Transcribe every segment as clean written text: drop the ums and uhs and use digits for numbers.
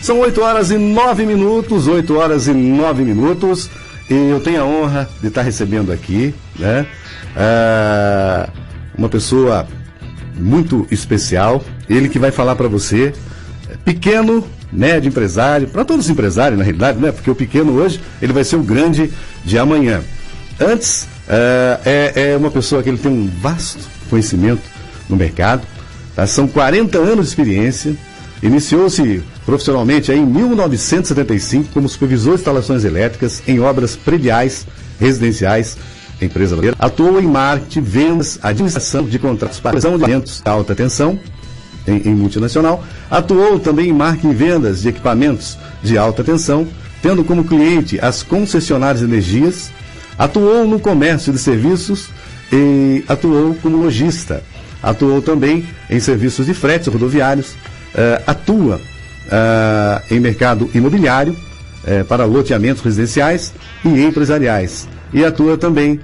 São 8 horas e 9 minutos, 8 horas e 9 minutos, e eu tenho a honra de estar recebendo aqui, né, uma pessoa muito especial, ele que vai falar para você, pequeno, médio empresário, para todos os empresários na realidade, né, porque o pequeno hoje, ele vai ser o grande de amanhã. Antes, é uma pessoa que ele tem um vasto conhecimento no mercado, tá? São 40 anos de experiência. Iniciou-se profissionalmente em 1975 como supervisor de instalações elétricas em obras prediais, residenciais, empresa brasileira. Atuou em marketing, vendas, administração de contratos para de eventos de alta tensão em multinacional. Atuou também em marketing e vendas de equipamentos de alta tensão, tendo como cliente as concessionárias de energias. Atuou no comércio de serviços e atuou como lojista. Atuou também em serviços de fretes rodoviários. Atua em mercado imobiliário para loteamentos residenciais e empresariais. E atua também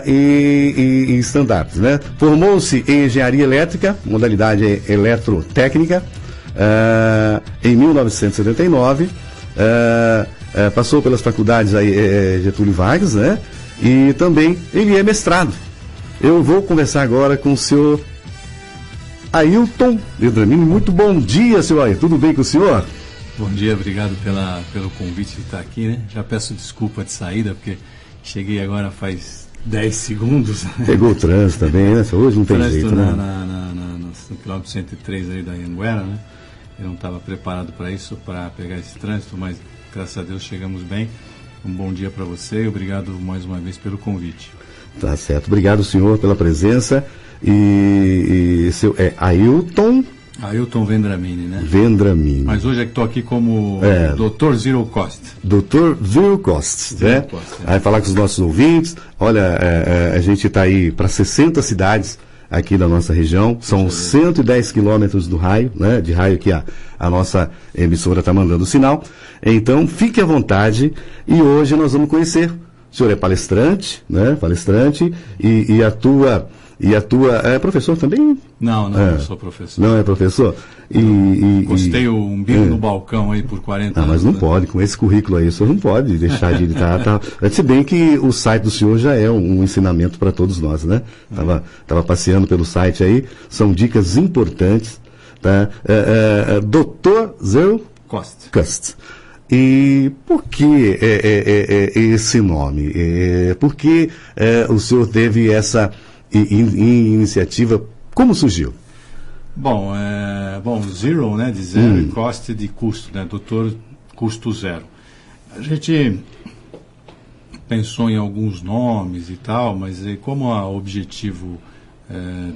em stand-ups, né? Formou-se em engenharia elétrica, modalidade eletrotécnica, em 1979. Passou pelas faculdades Getúlio Vargas, né? E também ele é mestrado. Eu vou conversar agora com o senhor Ailton Vendramini. Muito bom dia, senhor Ailton. Tudo bem com o senhor? Bom dia, obrigado pelo convite de estar aqui, né? Já peço desculpa de saída, porque cheguei agora faz 10 segundos. Pegou o trânsito também, né? Hoje não tem jeito, né? No quilômetro 103 ali da Anhanguera, né? Eu não estava preparado para isso, para pegar esse trânsito, mas graças a Deus chegamos bem. Um bom dia para você e obrigado mais uma vez pelo convite. Tá certo. Obrigado, senhor, pela presença. E seu Ailton Vendramini, né? Vendramini. Mas hoje é que estou aqui como Dr. Zero Cost. Dr. Zero Cost, né? Vai falar com os nossos ouvintes. Olha, a gente está aí para 60 cidades aqui da nossa região. São 110 quilômetros do raio, né? De raio que a nossa emissora está mandando o sinal. Então, fique à vontade. E hoje nós vamos conhecer. O senhor é palestrante, né? Palestrante e atua... é professor também? Não sou professor. Não é professor? Gostei o umbigo no balcão aí por 40 anos. Mas não pode, com esse currículo aí, o senhor não pode deixar de estar. Se bem que o site do senhor já é um ensinamento para todos nós, né? Tava passeando pelo site aí, são dicas importantes, tá? Dr. Zero Cost. E por que esse nome? Por que o senhor teve essa iniciativa? Como surgiu? Bom, zero, né, de zero, e cost de custo, né, doutor custo zero. A gente pensou em alguns nomes e tal, mas como o objetivo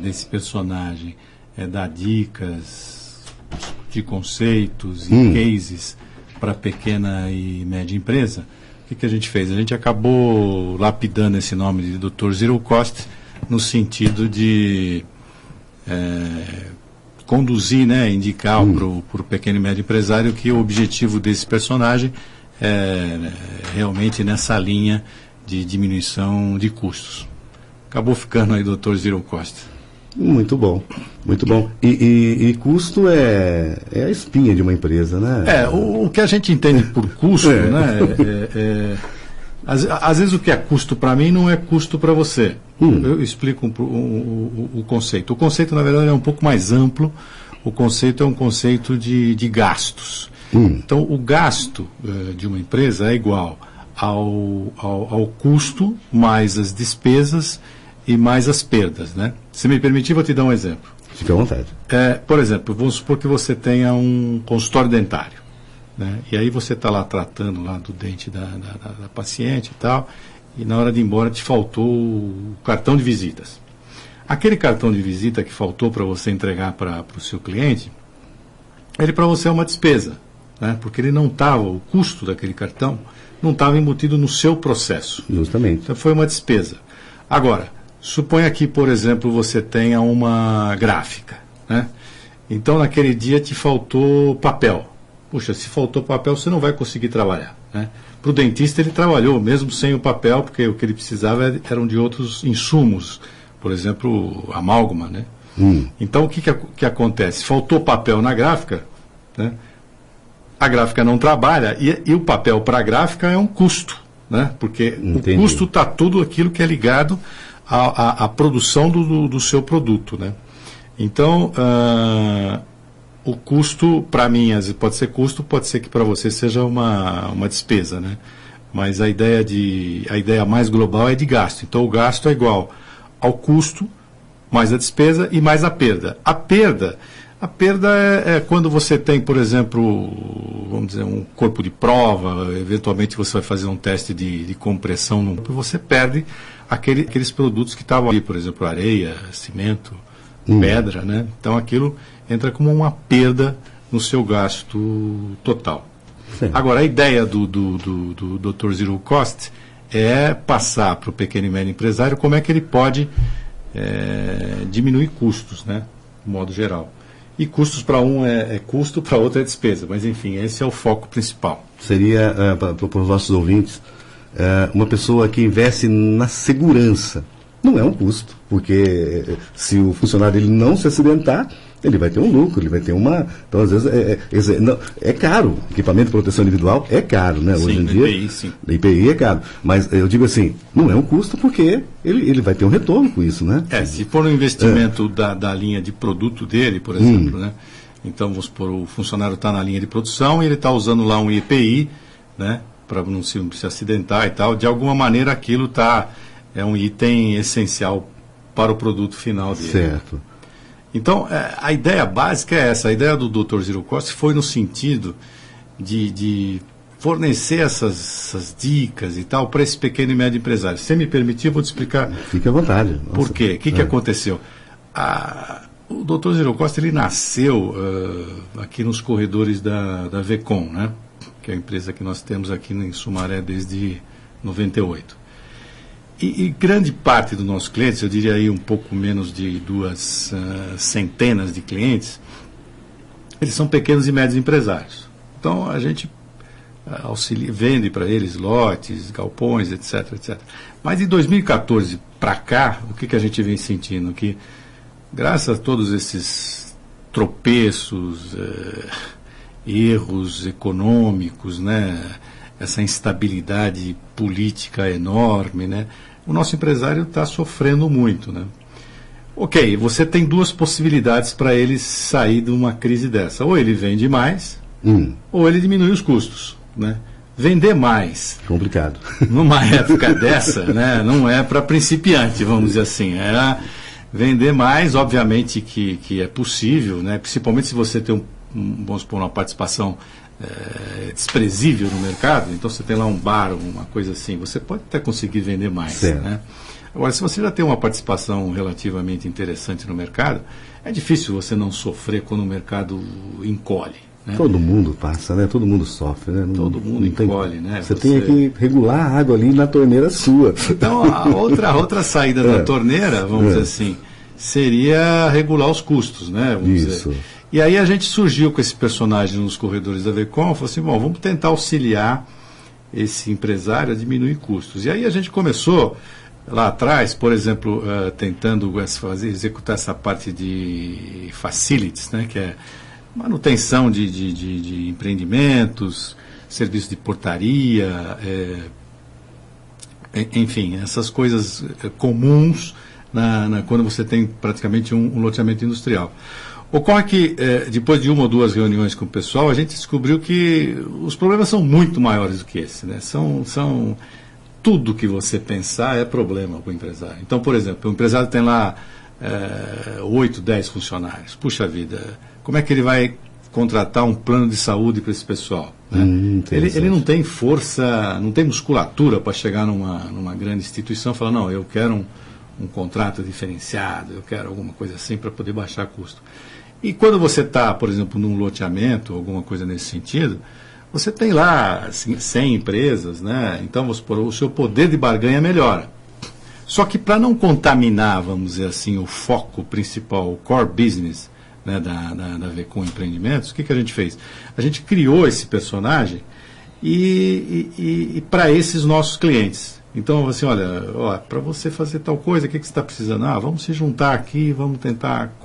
desse personagem é dar dicas de conceitos e cases para pequena e média empresa, o que a gente fez? A gente acabou lapidando esse nome de Dr. Zero Cost no sentido de conduzir, né, indicar para o pequeno e médio empresário que o objetivo desse personagem é realmente nessa linha de diminuição de custos. Acabou ficando aí Dr. Zero Cost. Muito bom, muito bom. E custo é a espinha de uma empresa, né? O que a gente entende por custo, né? Às vezes o que é custo para mim não é custo para você. Eu explico o conceito. O conceito, na verdade, é um pouco mais amplo. O conceito é um conceito de gastos. Então, o gasto de uma empresa é igual ao custo mais as despesas e mais as perdas, né? Se me permitir, vou te dar um exemplo. Fique à vontade. Por exemplo, vamos supor que você tenha um consultório dentário, né? E aí você está lá tratando lá do dente da paciente e tal, e na hora de ir embora te faltou o cartão de visitas. Aquele cartão de visita que faltou para você entregar para o seu cliente, ele para você é uma despesa, né? Porque ele não estava, o custo daquele cartão não estava embutido no seu processo. Justamente. Então foi uma despesa. Agora, suponha que, por exemplo, você tenha uma gráfica, né? Então, naquele dia te faltou papel. Puxa, se faltou papel, você não vai conseguir trabalhar, né? Para o dentista, ele trabalhou, mesmo sem o papel, porque o que ele precisava eram de outros insumos, por exemplo, amálgama, né? Então, o que acontece? Faltou papel na gráfica, né? a gráfica não trabalha e o papel para a gráfica é um custo, né? Porque Entendi. o custo está tudo aquilo que é ligado à produção do seu produto, né? Então, o custo, para mim, às vezes pode ser custo, pode ser que para você seja uma despesa, né? Mas a ideia mais global é de gasto. Então, o gasto é igual ao custo, mais a despesa e mais a perda. A perda é quando você tem, por exemplo, vamos dizer, um corpo de prova, eventualmente você vai fazer um teste de compressão, você perde aqueles produtos que estavam ali, por exemplo, areia, cimento, pedra, né? Então aquilo entra como uma perda no seu gasto total. Sim. Agora, a ideia do Dr. Zero Cost é passar para o pequeno e médio empresário como é que ele pode diminuir custos, né? De modo geral. E custos para um é custo, para outro é despesa. Mas, enfim, esse é o foco principal. Seria, para os nossos ouvintes, uma pessoa que investe na segurança. Não é um custo, porque se o funcionário ele não se acidentar, ele vai ter um lucro, ele vai ter uma... Então, às vezes, é caro. Equipamento de proteção individual é caro, né? Sim, hoje em dia, IPI, sim. IPI é caro. Mas eu digo assim, não é um custo porque ele vai ter um retorno com isso, né? Se for um investimento da linha de produto dele, por exemplo, né? Então, vamos supor, o funcionário está na linha de produção e ele está usando lá um IPI, né? Para não se acidentar e tal. De alguma maneira, aquilo é um item essencial para o produto final dele. Certo. Então, a ideia básica é essa. A ideia do Dr. Zero Cost foi no sentido de fornecer essas dicas e tal para esse pequeno e médio empresário. Se você me permitir, eu vou te explicar. Fique à vontade. Nossa. Por quê? O que aconteceu? O Dr. Zero Cost, ele nasceu aqui nos corredores da Vecon, né? Que é a empresa que nós temos aqui em Sumaré desde 98. E grande parte dos nossos clientes, eu diria aí um pouco menos de 2 centenas de clientes, eles são pequenos e médios empresários. Então a gente vende para eles lotes, galpões, etc, etc. Mas de 2014 para cá, o que a gente vem sentindo? Que graças a todos esses tropeços, erros econômicos, né? Essa instabilidade política enorme, né? O nosso empresário está sofrendo muito, né? Ok, você tem 2 possibilidades para ele sair de uma crise dessa. Ou ele vende mais, ou ele diminui os custos, né? Vender mais. Complicado. Numa época dessa, né? Não é para principiante, vamos dizer assim. Vender mais, obviamente que é possível, né? Principalmente se você tem vamos supor, uma participação desprezível no mercado, então você tem lá um bar, uma coisa assim, você pode até conseguir vender mais, né? Agora, se você já tem uma participação relativamente interessante no mercado, é difícil você não sofrer quando o mercado encolhe, né? Todo mundo passa, né? Todo mundo sofre, né? Todo mundo encolhe, né? Você tem que regular a água ali na torneira sua. Então, a outra saída da torneira, vamos dizer assim, seria regular os custos, né? Vamos dizer. E aí a gente surgiu com esse personagem nos corredores da Vecon, falou assim, bom, vamos tentar auxiliar esse empresário a diminuir custos. E aí a gente começou lá atrás, por exemplo, tentando executar essa parte de facilities, né, que é manutenção de empreendimentos, serviço de portaria, enfim, essas coisas comuns quando você tem praticamente um loteamento industrial. Ocorre que, depois de 1 ou 2 reuniões com o pessoal, a gente descobriu que os problemas são muito maiores do que esse, né? São tudo que você pensar é problema para o empresário. Então, por exemplo, o empresário tem lá 8, 10 funcionários. Puxa vida, como é que ele vai contratar um plano de saúde para esse pessoal? Né? Ele não tem força, não tem musculatura para chegar numa grande instituição e falar, não, eu quero um contrato diferenciado, eu quero alguma coisa assim para poder baixar custo. E quando você está, por exemplo, num loteamento, alguma coisa nesse sentido, você tem lá assim, 100 empresas, né? Então, vamos supor, o seu poder de barganha melhora. Só que para não contaminar, vamos dizer assim, o foco principal, o core business, né, da Vecon Empreendimentos, o que a gente fez? A gente criou esse personagem e para esses nossos clientes. Então, assim, olha, para você fazer tal coisa, o que você está precisando? Vamos se juntar aqui, vamos tentar...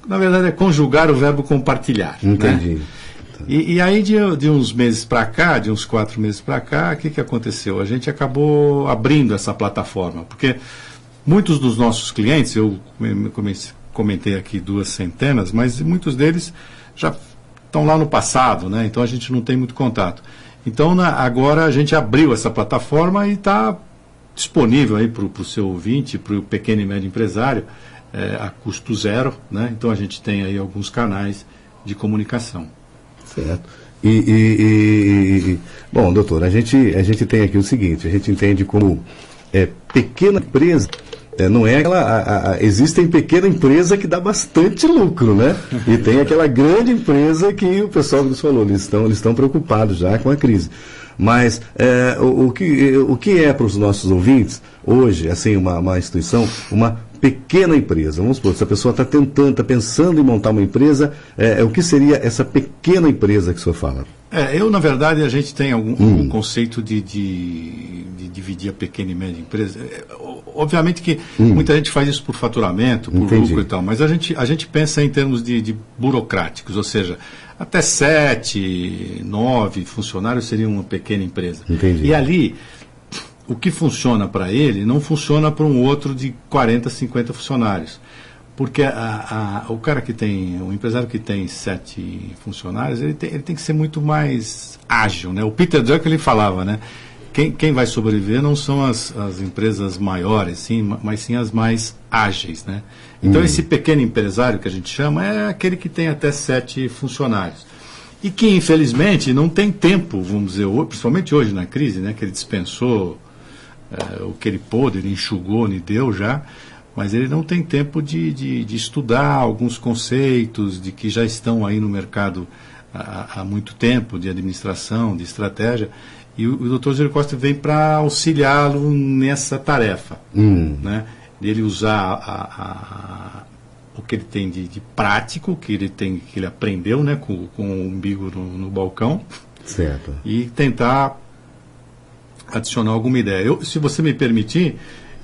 Na verdade, é conjugar o verbo compartilhar. Entendi. Né? E aí de uns meses para cá, de uns 4 meses para cá, o que aconteceu? A gente acabou abrindo essa plataforma, porque muitos dos nossos clientes, eu comentei aqui 2 centenas, mas muitos deles já estão lá no passado, né? Então a gente não tem muito contato. Então agora a gente abriu essa plataforma e está disponível aí para o seu ouvinte, para o pequeno e médio empresário, a custo zero, né? Então a gente tem aí alguns canais de comunicação. Certo. Bom, doutor, a gente tem aqui o seguinte, a gente entende como pequena empresa, não é aquela. Existem pequena empresa que dá bastante lucro, né? E tem aquela grande empresa que o pessoal nos falou, eles estão preocupados já com a crise. Mas o que é para os nossos ouvintes hoje, assim, uma instituição, uma pequena empresa? Vamos supor, se a pessoa está pensando em montar uma empresa, o que seria essa pequena empresa que o senhor fala? Na verdade, a gente tem algum conceito de dividir a pequena e média empresa. Obviamente que muita gente faz isso por faturamento, por lucro e tal, mas a gente pensa em termos de burocráticos, ou seja, até 7, 9 funcionários seria uma pequena empresa. Entendi. E ali, o que funciona para ele não funciona para um outro de 40, 50 funcionários. Porque o empresário que tem 7 funcionários, ele tem que ser muito mais ágil, né? O Peter Drucker, ele falava, né? Quem vai sobreviver não são as empresas maiores, sim, mas sim as mais ágeis, né? Então esse pequeno empresário que a gente chama é aquele que tem até 7 funcionários. E que, infelizmente, não tem tempo, vamos dizer, principalmente hoje na crise, né? Que ele dispensou o que ele pôde, ele enxugou, ele deu já, mas ele não tem tempo de estudar alguns conceitos de que já estão aí no mercado há muito tempo, de administração, de estratégia, e o Dr. Zírio Costa vem para auxiliá-lo nessa tarefa, né? De ele usar o que ele tem de prático, que ele aprendeu, né, com o umbigo no balcão, certo, e tentar adicionar alguma ideia. Se você me permitir,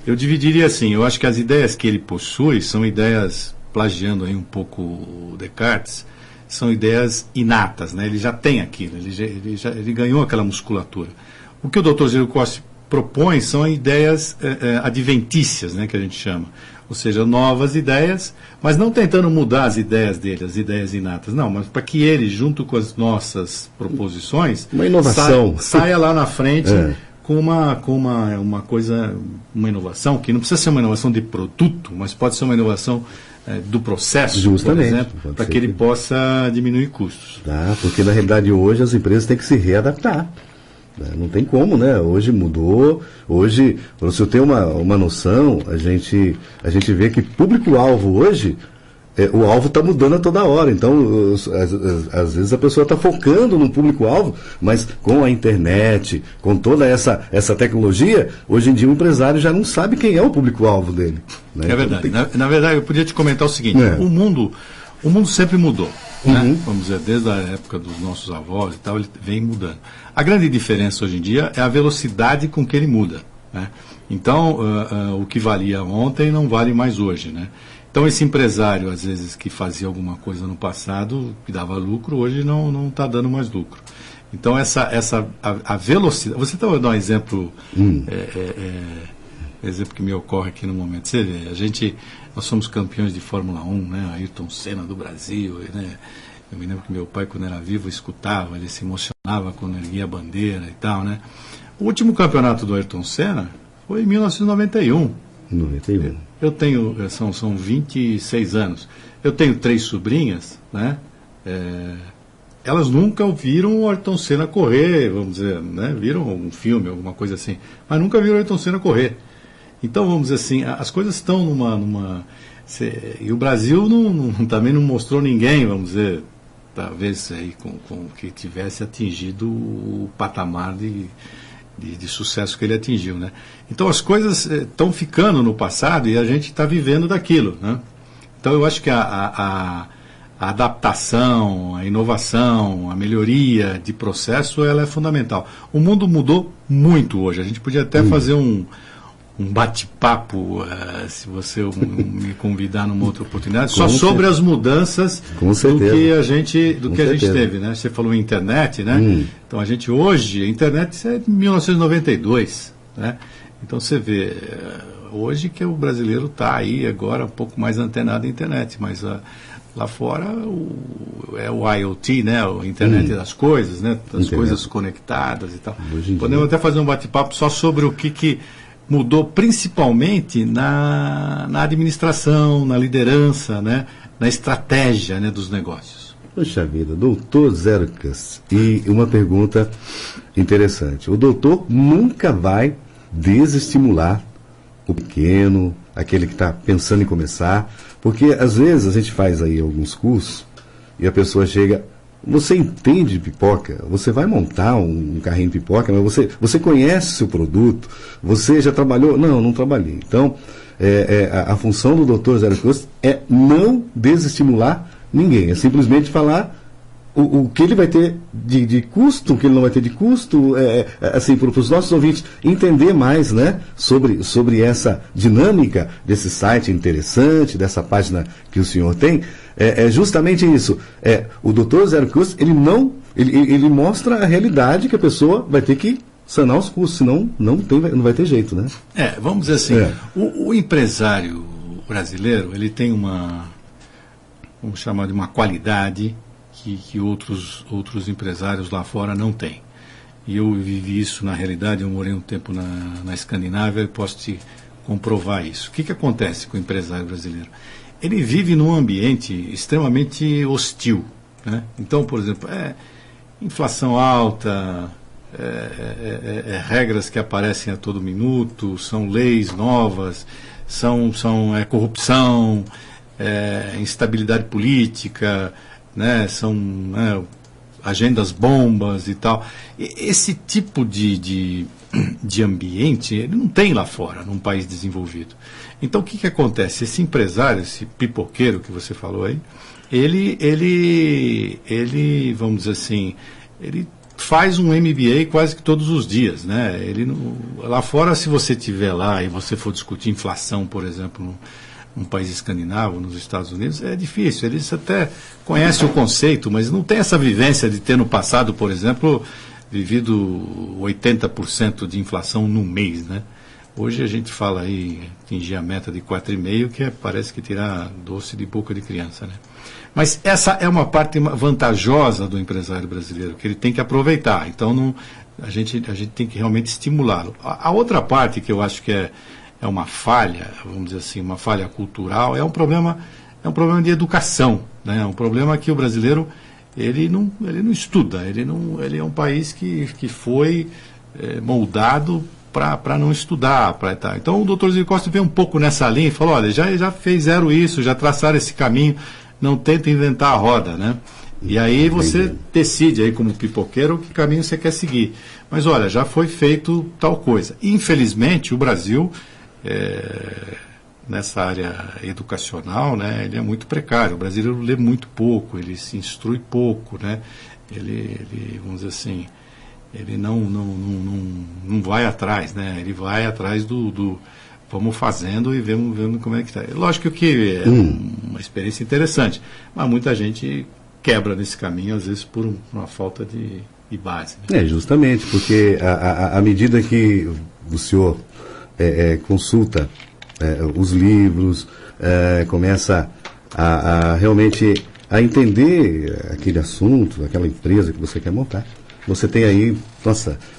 eu dividiria assim, eu acho que as ideias que ele possui são ideias, plagiando aí um pouco o Descartes, são ideias inatas, né? Ele já tem aquilo, ele ganhou aquela musculatura. O que o Dr. Zírio Costa propõe são ideias adventícias, né, que a gente chama. Ou seja, novas ideias, mas não tentando mudar as ideias dele, as ideias inatas, não, mas para que ele, junto com as nossas proposições, uma inovação, saia lá na frente com uma coisa, uma inovação, que não precisa ser uma inovação de produto, mas pode ser uma inovação do processo, justamente, por exemplo, para que ele possa diminuir custos. Porque na realidade hoje as empresas têm que se readaptar. Não tem como, né? Hoje mudou, hoje, para você ter uma noção, a gente vê que público-alvo hoje, o alvo está mudando a toda hora. Então, às vezes a pessoa está focando no público-alvo, mas com a internet, com toda essa tecnologia, hoje em dia o empresário já não sabe quem é o público-alvo dele. Né? É verdade. Na verdade, eu podia te comentar o seguinte, o mundo sempre mudou. Né? Vamos dizer, desde a época dos nossos avós e tal, ele vem mudando. A grande diferença hoje em dia é a velocidade com que ele muda, né? Então, o que valia ontem não vale mais hoje, né? Então, esse empresário, às vezes, que fazia alguma coisa no passado, que dava lucro, hoje não está dando mais lucro. Então, a velocidade... Você está dando um exemplo, exemplo que me ocorre aqui no momento. Você vê, nós somos campeões de Fórmula 1, né? Ayrton Senna do Brasil, né? Eu me lembro que meu pai, quando era vivo, escutava, ele se emocionava quando erguia a bandeira e tal, né? O último campeonato do Ayrton Senna foi em 1991. 91. Eu tenho, são 26 anos. Eu tenho 3 sobrinhas, né? Elas nunca viram o Ayrton Senna correr, vamos dizer, né? Viram algum filme, alguma coisa assim, mas nunca viram o Ayrton Senna correr. Então, vamos dizer assim, as coisas estão e o Brasil também não mostrou ninguém, vamos dizer, talvez aí com que tivesse atingido o patamar de sucesso que ele atingiu, né? Então as coisas estão ficando no passado e a gente está vivendo daquilo, né? Então eu acho que a adaptação, a inovação, a melhoria de processo, ela é fundamental. O mundo mudou muito hoje. A gente podia até fazer um bate-papo, se você me convidar numa outra oportunidade, Com só sobre certeza. as mudanças Com do certeza. que a gente, Com a gente certeza. teve, né? Você falou em internet, né? Então a gente hoje, a internet isso é de 1992, né? Então você vê, hoje que o brasileiro está aí agora um pouco mais antenado à internet, mas lá fora é o IoT, né? A internet das coisas, né? Das coisas conectadas e tal. Podemos até fazer um bate-papo só sobre o que mudou principalmente na administração, na liderança, né? Na estratégia, né, dos negócios. Poxa vida, doutor Zercas, e uma pergunta interessante. O doutor nunca vai desestimular o pequeno, aquele que está pensando em começar, porque às vezes a gente faz aí alguns cursos e a pessoa chega, você entende de pipoca? Você vai montar um carrinho de pipoca, mas você conhece o produto? Você já trabalhou? Não, não trabalhei. Então, a função do Dr. Zercas é não desestimular ninguém, é simplesmente falar o que ele vai ter de custo, o que ele não vai ter de custo, assim, para os nossos ouvintes entender mais, né, sobre essa dinâmica desse site interessante, dessa página que o senhor tem. É justamente isso. O Dr. Zercas, ele mostra a realidade que a pessoa vai ter que sanar os custos, senão não vai ter jeito, né? Vamos dizer assim, o empresário brasileiro, ele tem vamos chamar de uma qualidade que outros empresários lá fora não têm. E eu vivi isso na realidade, eu morei um tempo na Escandinávia e posso te comprovar isso. O que acontece com o empresário brasileiro? Ele vive num ambiente extremamente hostil, né? Então, por exemplo, inflação alta, regras que aparecem a todo minuto, são leis novas, são corrupção, instabilidade política, né, são agendas bombas e tal. Esse tipo de ambiente ele não tem lá fora, num país desenvolvido. Então o que acontece? Esse empresário, esse pipoqueiro que você falou aí, ele vamos dizer assim, ele faz um MBA quase que todos os dias, né? Lá fora, se você estiver lá e você for discutir inflação, por exemplo, num país escandinavo, nos Estados Unidos, é difícil. Eles até conhecem o conceito, mas não tem essa vivência de ter no passado, por exemplo, vivido 80% de inflação num mês, né? Hoje a gente fala aí, atingir a meta de 4,5, que parece que tirar doce de boca de criança, né? Mas essa é uma parte vantajosa do empresário brasileiro, que ele tem que aproveitar. Então, a gente tem que realmente estimulá-lo. A outra parte que eu acho que é uma falha, vamos dizer assim, uma falha cultural, é um problema de educação, né? É um problema que o brasileiro ele não estuda, ele é um país que foi moldado para não estudar, tá. Então o Dr. Zilli Costa veio um pouco nessa linha e falou, olha, já fizeram isso, já traçaram esse caminho, não tenta inventar a roda, né? E aí você decide aí como pipoqueiro que caminho você quer seguir. Mas olha, já foi feito tal coisa. Infelizmente o Brasil nessa área educacional, né, ele é muito precário. O brasileiro lê muito pouco, ele se instrui pouco, né? Ele vamos dizer assim, ele não vai atrás, né? Ele vai atrás do vamos fazendo e vendo como é que está. Lógico que é uma experiência interessante, mas muita gente quebra nesse caminho, às vezes por uma falta de base, né? Justamente, porque à medida que o senhor consulta os livros, começa a realmente a entender aquele assunto, aquela empresa que você quer montar, você tem aí,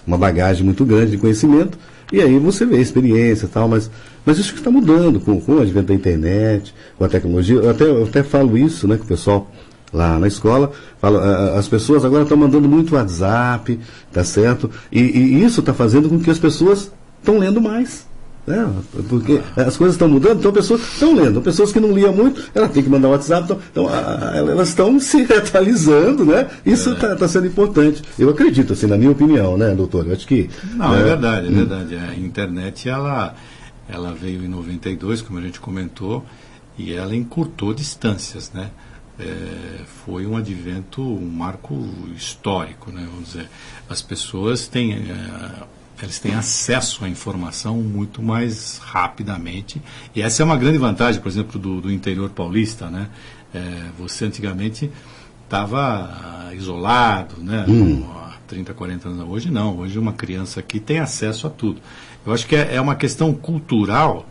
uma bagagem muito grande de conhecimento, e aí você vê a experiência e tal, mas isso que está mudando com o advento da internet, com a tecnologia. Eu até falo isso, né, com o pessoal lá na escola, as pessoas agora estão mandando muito WhatsApp, tá certo? E isso está fazendo com que as pessoas estão lendo mais. Porque as coisas estão mudando, então pessoas estão lendo. Pessoas que não liam muito, elas têm que mandar WhatsApp, então elas estão se atualizando, né? Isso está sendo importante. Eu acredito, assim, na minha opinião, né, doutor? Eu acho que... Não, é verdade, é verdade. A internet, ela veio em 92, como a gente comentou, e ela encurtou distâncias, né? Foi um advento, um marco histórico, né? Vamos dizer, as pessoas têm eles têm acesso à informação muito mais rapidamente. E essa é uma grande vantagem, por exemplo, do interior paulista, né? Você antigamente estava isolado, né? Há 30, 40 anos. Hoje não. Hoje uma criança aqui tem acesso a tudo. Eu acho que é uma questão cultural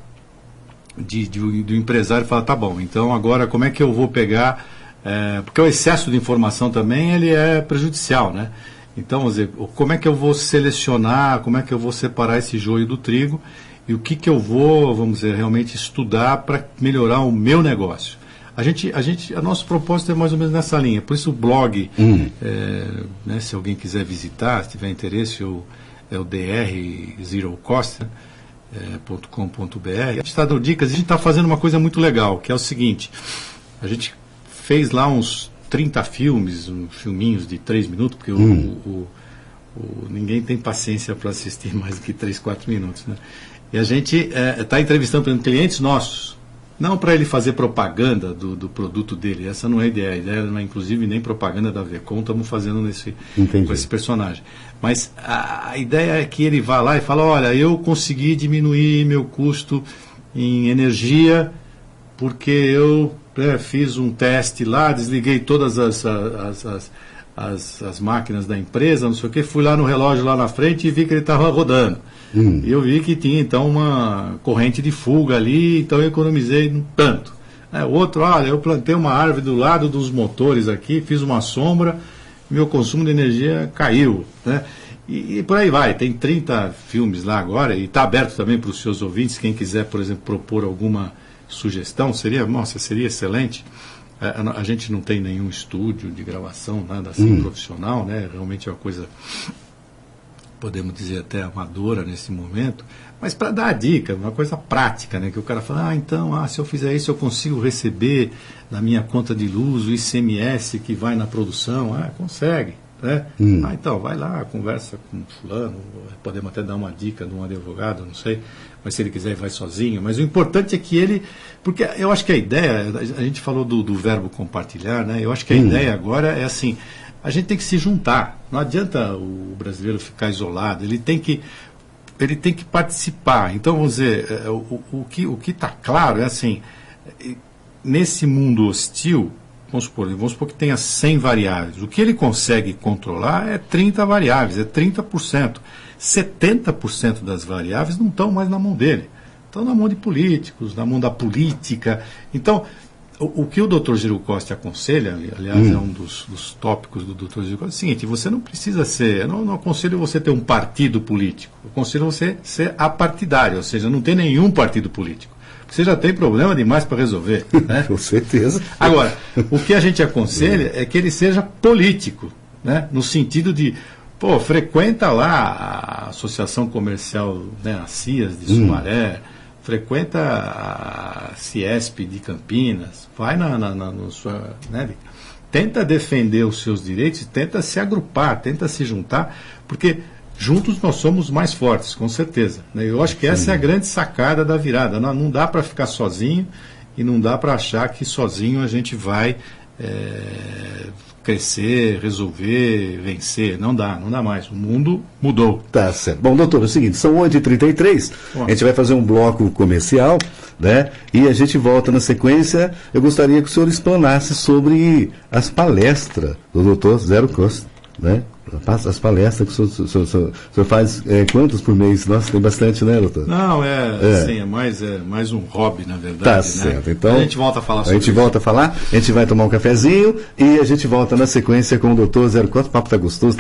do empresário falar, tá bom, então agora como é que eu vou pegar... porque o excesso de informação também ele é prejudicial, né? Então, vamos dizer, como é que eu vou selecionar, como é que eu vou separar esse joio do trigo e o que eu vou, vamos dizer, realmente estudar para melhorar o meu negócio. A nosso propósito é mais ou menos nessa linha. Por isso o blog, né, se alguém quiser visitar, se tiver interesse, é o drzerocost.com.br. A gente está dando dicas, a gente está fazendo uma coisa muito legal, que é o seguinte, a gente fez lá uns 30 filmes, filminhos de 3 minutos, porque ninguém tem paciência para assistir mais do que 3, 4 minutos, né? E a gente está entrevistando, por exemplo, clientes nossos, não para ele fazer propaganda do produto dele, essa não é a ideia não é inclusive nem propaganda da Vecom, estamos fazendo com esse personagem. Mas a ideia é que ele vá lá e fala, olha, eu consegui diminuir meu custo em energia porque eu fiz um teste lá, desliguei todas as máquinas da empresa, não sei o que, fui lá no relógio lá na frente e vi que ele estava rodando. E eu vi que tinha então uma corrente de fuga ali, então eu economizei um tanto. O outro, olha, eu plantei uma árvore do lado dos motores aqui, fiz uma sombra, meu consumo de energia caiu, né? E por aí vai, tem 30 filmes lá agora, e está aberto também para os seus ouvintes, quem quiser, por exemplo, propor alguma sugestão, seria excelente. A gente não tem nenhum estúdio de gravação, nada assim profissional, né? Realmente é uma coisa, podemos dizer até amadora nesse momento, mas para dar a dica, uma coisa prática, né? Que o cara fala, então, se eu fizer isso eu consigo receber na minha conta de luz o ICMS que vai na produção. Consegue, né? Então, vai lá, conversa com fulano, podemos até dar uma dica de um advogado, não sei, mas se ele quiser vai sozinho, mas o importante é que ele, porque eu acho que a ideia, a gente falou do verbo compartilhar, né? Eu acho que a ideia agora é assim, a gente tem que se juntar, não adianta o brasileiro ficar isolado, ele tem que participar. Então, vamos dizer, o que está claro é assim, nesse mundo hostil, vamos supor que tenha 100 variáveis, o que ele consegue controlar é 30 variáveis, é 30%. 70% das variáveis não estão mais na mão dele, estão na mão de políticos, na mão da política. Então, o que o Dr. Giro Costa aconselha, aliás, é um dos tópicos do Dr. Giro Costa, é o seguinte, você não precisa ser, eu não aconselho você ter um partido político, eu aconselho você ser apartidário, ou seja, não ter nenhum partido político. Você já tem problema demais para resolver, né? Com certeza. Agora, o que a gente aconselha é que ele seja político, né? No sentido de, frequenta lá a Associação Comercial, né, a CIAS de Sumaré, frequenta a Ciesp de Campinas, vai no sua, né, tenta defender os seus direitos, tenta se agrupar, tenta se juntar, porque juntos nós somos mais fortes, com certeza, né? Eu acho que essa é a grande sacada da virada. Não dá para ficar sozinho e não dá para achar que sozinho a gente vai crescer, resolver, vencer. Não dá mais. O mundo mudou. Tá certo. Bom, doutor, é o seguinte, são 8h33, a gente vai fazer um bloco comercial, né? E a gente volta na sequência. Eu gostaria que o senhor explanasse sobre as palestras do doutor Zero Costa, né? As palestras que o senhor faz, quantas por mês? Nossa, tem bastante, né, doutor? Não, sim, é mais um hobby, na verdade. Tá, né? certo. Então, a gente volta a falar sobre isso. A gente vai tomar um cafezinho e a gente volta na sequência com o doutor Zero Costa. O papo tá gostoso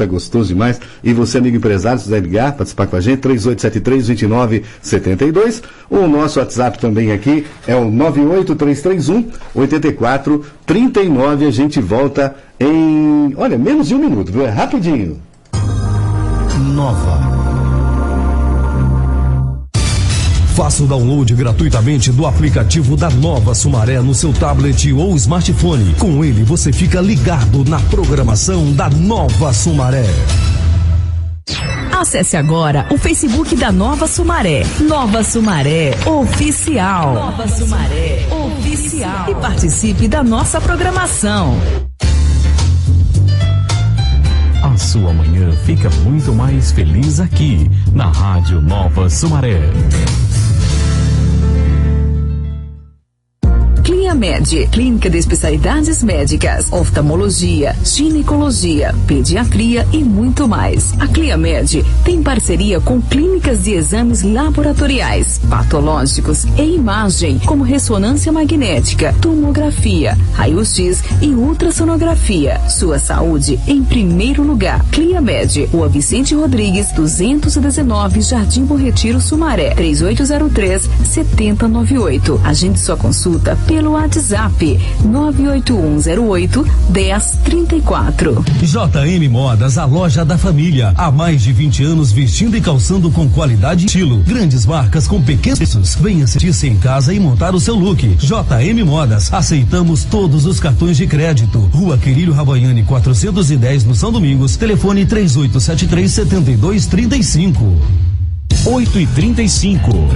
demais. E você, amigo empresário, se quiser ligar, participar com a gente, 3873-2972. O nosso WhatsApp também aqui é o 98331-8439. A gente volta em, menos de um minuto, viu? É rapidinho. Nova. Faça o download gratuitamente do aplicativo da Nova Sumaré no seu tablet ou smartphone. Com ele você fica ligado na programação da Nova Sumaré. Acesse agora o Facebook da Nova Sumaré. Nova Sumaré Oficial. Nova Sumaré Oficial. E participe da nossa programação. A Sua manhã fica muito mais feliz aqui, na Rádio Nova Sumaré. CliaMed, Clínica de Especialidades Médicas, Oftalmologia, Ginecologia, Pediatria e muito mais. A CliaMed tem parceria com clínicas de exames laboratoriais, patológicos e imagem, como ressonância magnética, tomografia, raio-x e ultrassonografia. Sua saúde em primeiro lugar. CliaMed, Rua Vicente Rodrigues, 219, Jardim Bom Retiro, Sumaré, 3803-7098. Agende sua consulta pelo WhatsApp 98108-1034. JM Modas, a loja da família. Há mais de 20 anos vestindo e calçando com qualidade e estilo. Grandes marcas com pequenos preços. Venha sentir-se em casa e montar o seu look. JM Modas, aceitamos todos os cartões de crédito. Rua Querílio Rabanhani 410 no São Domingos. Telefone 3873-7235. 8h35.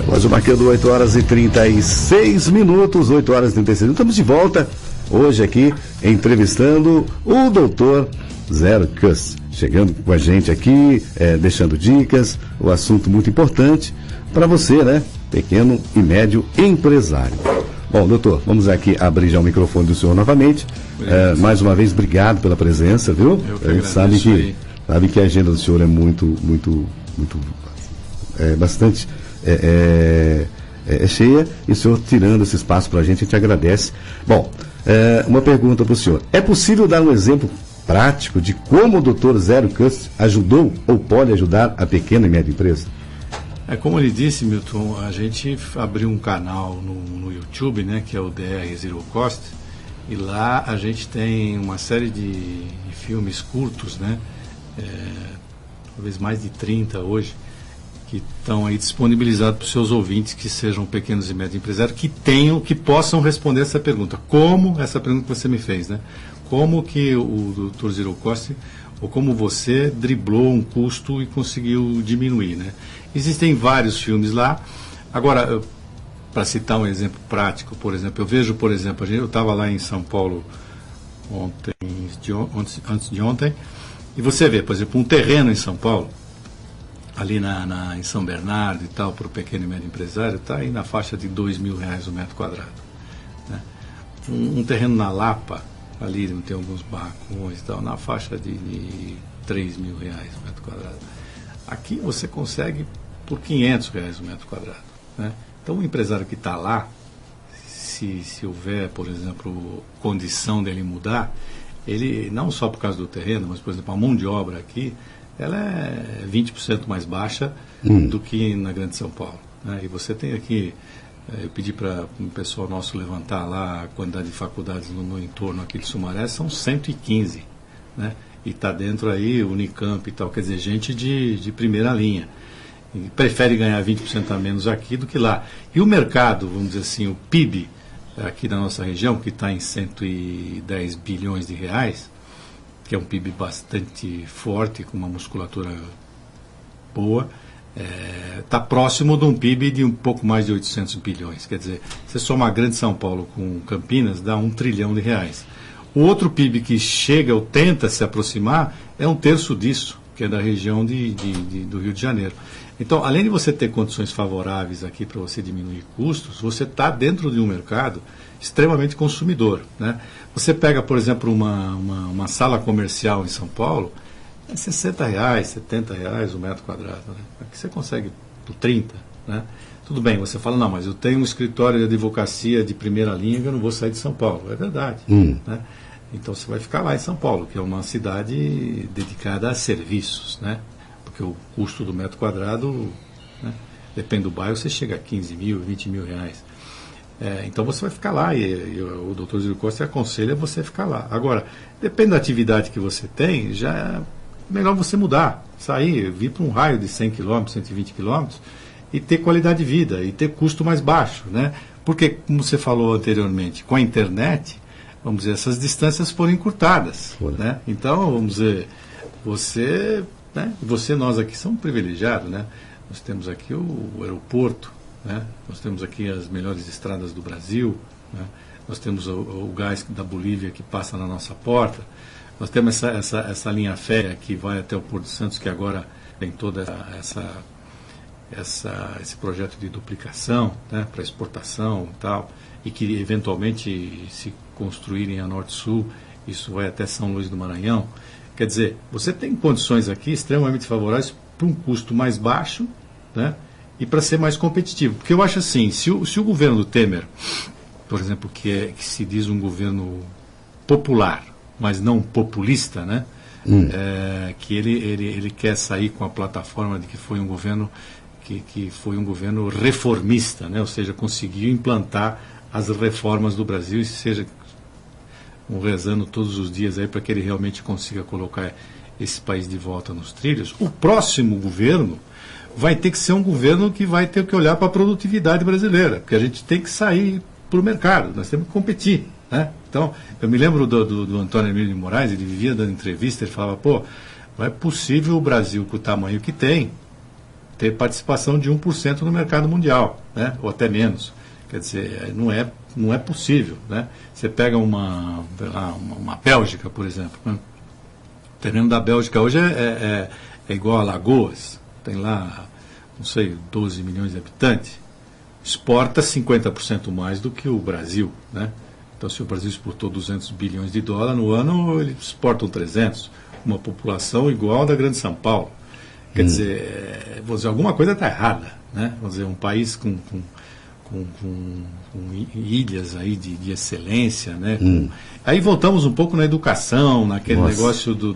Mas o marcando 8h36, 8h36. Estamos de volta hoje aqui entrevistando o doutor Zero Kuss, chegando com a gente aqui, deixando dicas, o assunto muito importante para você, né? Pequeno e médio empresário. Bom, doutor, vamos aqui abrir já o microfone do senhor novamente. Mais uma vez, obrigado pela presença, viu? A gente sabe que a agenda do senhor é bastante cheia, e o senhor tirando esse espaço para a gente agradece. Bom, uma pergunta para o senhor. É possível dar um exemplo prático de como o Dr. Zero Kuss ajudou ou pode ajudar a pequena e média empresa? Como ele disse, Milton, a gente abriu um canal no YouTube, né, que é o DR Zero Cost, e lá a gente tem uma série de filmes curtos, né, talvez mais de 30 hoje, que estão aí disponibilizados para os seus ouvintes que sejam pequenos e médios empresários, que possam responder essa pergunta. Como, essa pergunta que você me fez, né? Como que o Dr. Zero Cost, ou como você driblou um custo e conseguiu diminuir, né? Existem vários filmes lá. Agora, para citar um exemplo prático, por exemplo, eu vejo, eu estava lá em São Paulo antes de ontem, e você vê, por exemplo, um terreno em São Paulo, ali em São Bernardo e tal, para o pequeno e médio empresário, está aí na faixa de R$2.000 o metro quadrado, né? Um terreno na Lapa, ali tem alguns barracões e tal, na faixa de R$3.000 o metro quadrado. Aqui você consegue por R$500 o metro quadrado, né? Então o empresário que está lá, se houver, por exemplo, condição dele mudar, ele, não só por causa do terreno, mas, por exemplo, a mão de obra aqui, ela é 20% mais baixa do que na Grande São Paulo, né? E você tem aqui, eu pedi para o pessoal nosso levantar lá a quantidade de faculdades no entorno aqui de Sumaré, são 115, né? E está dentro aí Unicamp e tal, quer dizer, gente de primeira linha. E prefere ganhar 20% a menos aqui do que lá. E o mercado, vamos dizer assim, o PIB aqui da nossa região, que está em 110 bilhões de reais, que é um PIB bastante forte, com uma musculatura boa, está próximo de um PIB de um pouco mais de 800 bilhões. Quer dizer, você soma a Grande São Paulo com Campinas, dá R$1 trilhão. O outro PIB que chega ou tenta se aproximar é um terço disso, que é da região do Rio de Janeiro. Então, além de você ter condições favoráveis aqui para você diminuir custos, você está dentro de um mercado extremamente consumidor, né? Você pega, por exemplo, uma sala comercial em São Paulo, é R$60, R$70 o metro quadrado, né? Aqui você consegue por 30, né? Tudo bem, você fala, não, mas eu tenho um escritório de advocacia de primeira linha que eu não vou sair de São Paulo. É verdade. Né? Então você vai ficar lá em São Paulo, que é uma cidade dedicada a serviços, né? Porque o custo do metro quadrado, né? Depende do bairro, você chega a 15 mil, 20 mil reais. Então você vai ficar lá e o Dr. Zílio Costa aconselha você ficar lá. Agora, depende da atividade que você tem, já é melhor você mudar, sair, vir para um raio de 100 km, 120 km e ter qualidade de vida e ter custo mais baixo, né? Porque, como você falou anteriormente, com a internet, vamos dizer, essas distâncias foram encurtadas, né? Então, vamos dizer, nós aqui somos privilegiados, né? Nós temos aqui o aeroporto, né? Nós temos aqui as melhores estradas do Brasil, né? Nós temos o gás da Bolívia que passa na nossa porta, nós temos essa linha férrea que vai até o Porto de Santos, que agora tem toda esse projeto de duplicação, né? Para exportação e tal, e que eventualmente, se construírem a Norte-Sul, isso vai até São Luís do Maranhão. Quer dizer, você tem condições aqui extremamente favoráveis para um custo mais baixo, né? E para ser mais competitivo. Porque eu acho assim, se o governo do Temer, por exemplo, que se diz um governo popular, mas não populista, né? Que ele quer sair com a plataforma de que foi um governo que foi um governo reformista, né? Ou seja, conseguiu implantar as reformas do Brasil e seja rezando todos os dias aí para que ele realmente consiga colocar esse país de volta nos trilhos. O próximo governo vai ter que ser um governo que vai ter que olhar para a produtividade brasileira, porque a gente tem que sair para o mercado, nós temos que competir, né? Então, eu me lembro do Antônio Emílio de Moraes, ele vivia dando entrevista, ele falava, pô, não é possível o Brasil, com o tamanho que tem, ter participação de 1% no mercado mundial, né? Ou até menos. Quer dizer, não é possível, né? Você pega uma Bélgica, por exemplo, né? O terreno da Bélgica hoje é igual a Alagoas, tem lá, não sei, 12 milhões de habitantes, exporta 50% mais do que o Brasil, né? Então, se o Brasil exportou 200 bilhões de dólares no ano, eles exportam 300, uma população igual a da Grande São Paulo. Quer dizer, vou dizer, alguma coisa está errada, né? Vamos dizer, um país com ilhas aí de excelência, né? Aí voltamos um pouco na educação, naquele negócio do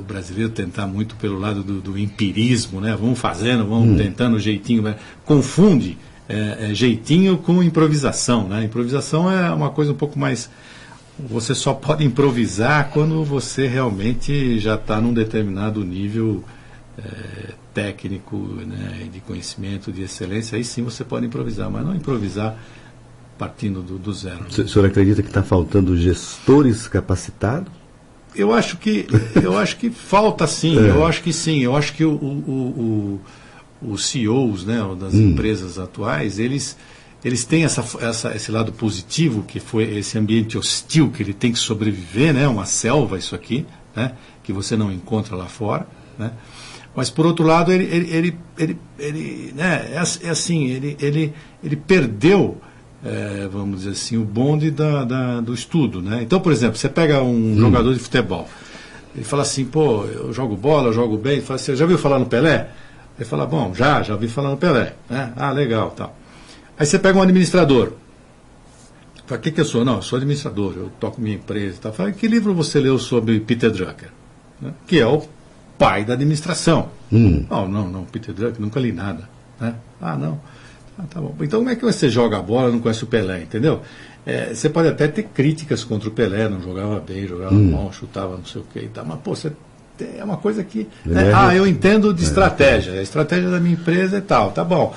brasileiro tentar muito pelo lado do empirismo, né? Vamos fazendo, vamos tentando jeitinho, né? Confunde jeitinho com improvisação, né? Improvisação é uma coisa um pouco mais... Você só pode improvisar quando você realmente já está num determinado nível técnico, né, de conhecimento, de excelência. Aí sim você pode improvisar, mas não improvisar partindo do zero. O senhor acredita que está faltando gestores capacitados? Eu acho que falta sim, eu acho que sim. Eu acho que os CEOs, né, das empresas atuais, eles têm esse lado positivo, que foi esse ambiente hostil que ele tem que sobreviver, né, uma selva isso aqui, né, que você não encontra lá fora, né. Mas por outro lado ele né, ele perdeu, vamos dizer assim, o bonde do estudo, né. Então, por exemplo, você pega um jogador de futebol, ele fala assim, pô, eu jogo bola, eu jogo bem, ele fala assim, já ouviu falar no Pelé? Ele fala, bom, já ouvi falar no Pelé, né? Ah, legal, tal. Aí você pega um administrador. Fala, o que eu sou? Não, eu sou administrador, eu toco minha empresa. Tal. Fala, que livro você leu sobre Peter Drucker? Né? Que é o pai da administração. Não, Peter Drucker, nunca li nada. Né? Ah, não. Ah, tá bom. Então como é que você joga a bola e não conhece o Pelé, entendeu? Você pode até ter críticas contra o Pelé, não jogava bem, jogava mal, chutava não sei o que e tal, mas pô, é uma coisa que... Né? Eu entendo de estratégia, a estratégia da minha empresa e tal, tá bom.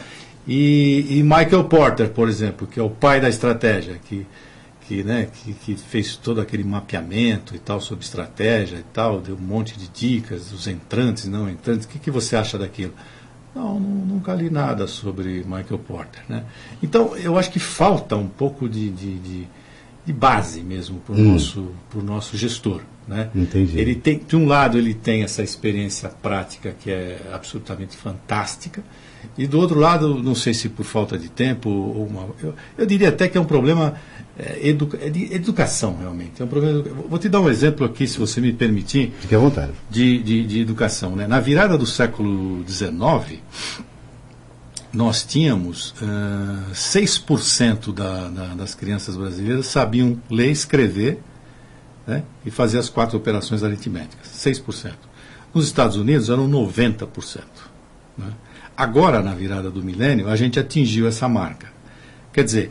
E Michael Porter, por exemplo, que é o pai da estratégia, que fez todo aquele mapeamento e tal sobre estratégia e tal, deu um monte de dicas, os entrantes, não entrantes, o que você acha daquilo? Não, nunca li nada sobre Michael Porter, né? Então, eu acho que falta um pouco de de base mesmo para o nosso gestor. Né? Entendi. Ele tem, de um lado, ele tem essa experiência prática que é absolutamente fantástica, e do outro lado, não sei se por falta de tempo, eu diria até que é um problema de educação, realmente. É um problema, vou te dar um exemplo aqui, se você me permitir. Fique à vontade. De educação. Né? Na virada do século XIX, nós tínhamos 6% das crianças brasileiras sabiam ler e escrever, né, e fazer as 4 operações aritméticas. 6%. Nos Estados Unidos eram 90%. Né? Agora, na virada do milênio, a gente atingiu essa marca. Quer dizer,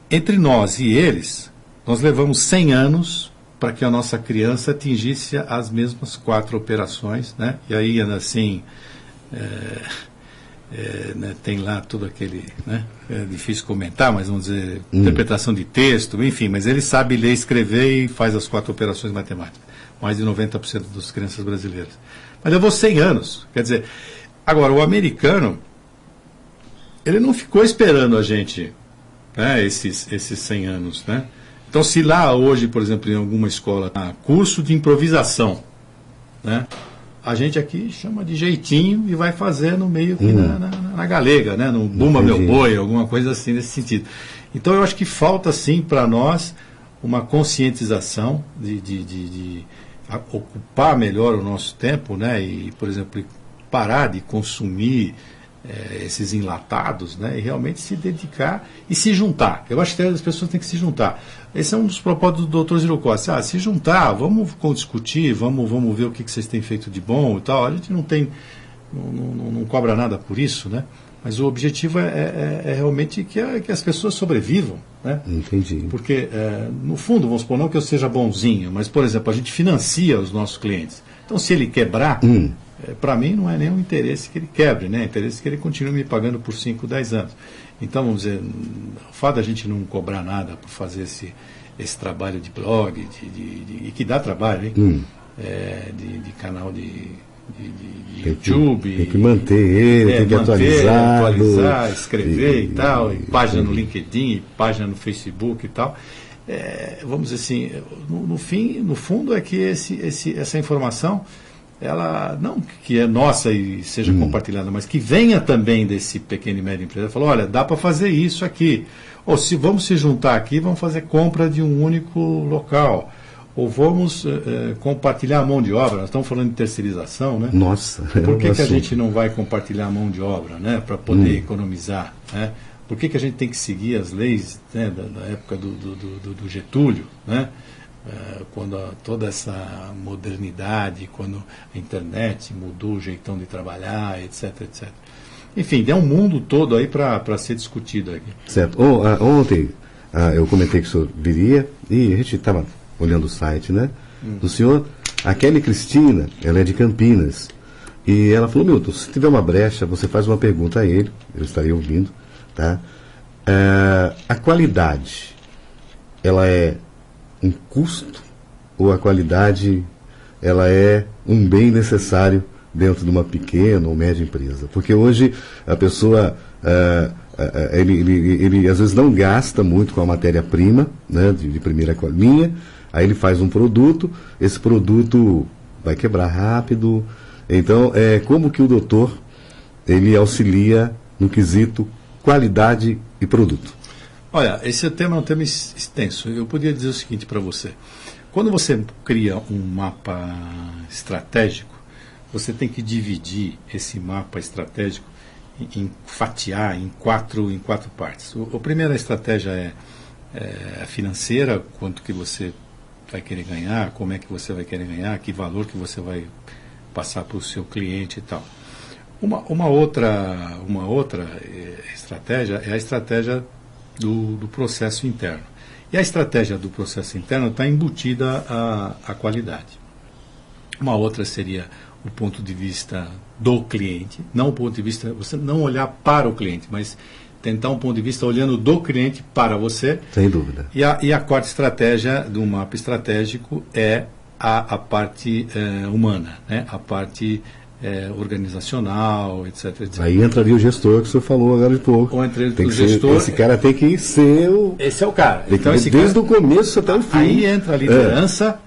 entre nós e eles, nós levamos 100 anos para que a nossa criança atingisse as mesmas 4 operações. Né? E aí, assim... né, tem lá tudo aquele, né, é difícil comentar, mas vamos dizer, interpretação de texto, enfim, mas ele sabe ler, escrever e faz as 4 operações matemáticas. Mais de 90% das crianças brasileiras. Mas levou 100 anos. Quer dizer, agora, o americano, ele não ficou esperando a gente, né, esses 100 anos. Né? Então, se lá hoje, por exemplo, em alguma escola, curso de improvisação, né? A gente aqui chama de jeitinho e vai fazendo meio que na galega, né? No Bumba Meu Boi, alguma coisa assim nesse sentido. Então eu acho que falta sim para nós uma conscientização de ocupar melhor o nosso tempo, né? E, por exemplo, parar de consumir esses enlatados, né? E realmente se dedicar e se juntar. Eu acho que as pessoas têm que se juntar. Esse é um dos propósitos do Dr. Ziro Costa. Se juntar, vamos discutir, vamos ver o que vocês têm feito de bom e tal. A gente não cobra nada por isso, né? Mas o objetivo é realmente que as pessoas sobrevivam, né? Entendi. Porque, no fundo, vamos supor, não que eu seja bonzinho, mas, por exemplo, a gente financia os nossos clientes. Então, se ele quebrar, para mim não é nenhum interesse que ele quebre, né? É interesse que ele continue me pagando por 5, 10 anos. Então, vamos dizer, o fato da gente não cobrar nada por fazer esse trabalho de blog, e que dá trabalho, hein? De canal de YouTube. Tem que manter ele, tem que atualizar, escrever e tal, e página no LinkedIn, e página no Facebook e tal. Vamos dizer assim, no fundo é que essa informação, ela não que é nossa e seja compartilhada, mas que venha também desse pequeno e médio empresário. Falou, olha, dá para fazer isso aqui. Ou se vamos se juntar aqui, vamos fazer compra de um único local. Ou vamos compartilhar a mão de obra. Nós estamos falando de terceirização, né? Nossa. Por que a gente não vai compartilhar a mão de obra, né? Para poder economizar, né? Por que a gente tem que seguir as leis, né, da época do Getúlio, né? Quando toda essa modernidade, quando a internet mudou o jeitão de trabalhar, etc, etc. Enfim, tem um mundo todo aí para ser discutido aqui. Certo. Ontem eu comentei que o senhor viria e a gente estava olhando o site, né? Do senhor, a Kelly Cristina, ela é de Campinas. E ela falou, Milton, se tiver uma brecha, você faz uma pergunta a ele, eu estaria ouvindo, tá? A qualidade, ela é um custo ou a qualidade ela é um bem necessário dentro de uma pequena ou média empresa? Porque hoje a pessoa ele às vezes não gasta muito com a matéria-prima, né, de primeira linha, aí ele faz um produto, esse produto vai quebrar rápido. Então, como que o doutor ele auxilia no quesito qualidade e produto? Olha, esse tema é um tema extenso. Eu poderia dizer o seguinte para você. Quando você cria um mapa estratégico, você tem que dividir esse mapa estratégico, fatiar em quatro partes. A primeira estratégia é a financeira, quanto que você vai querer ganhar, como é que você vai querer ganhar, que valor que você vai passar para o seu cliente e tal. Uma outra estratégia é a estratégia do processo interno. E a estratégia do processo interno está embutida à qualidade. Uma outra seria o ponto de vista do cliente, não o ponto de vista, você não olhar para o cliente, mas tentar um ponto de vista olhando do cliente para você. Sem dúvida. E a quarta estratégia do mapa estratégico é a parte humana, né? A parte organizacional, etc, etc. Aí entraria o gestor que o senhor falou agora de pouco. Ou entre Tem o que ser, gestor. esse cara tem que ser o. Esse é o cara. Tem que Então, ver esse desde cara, o começo até o fim. aí entra a liderança,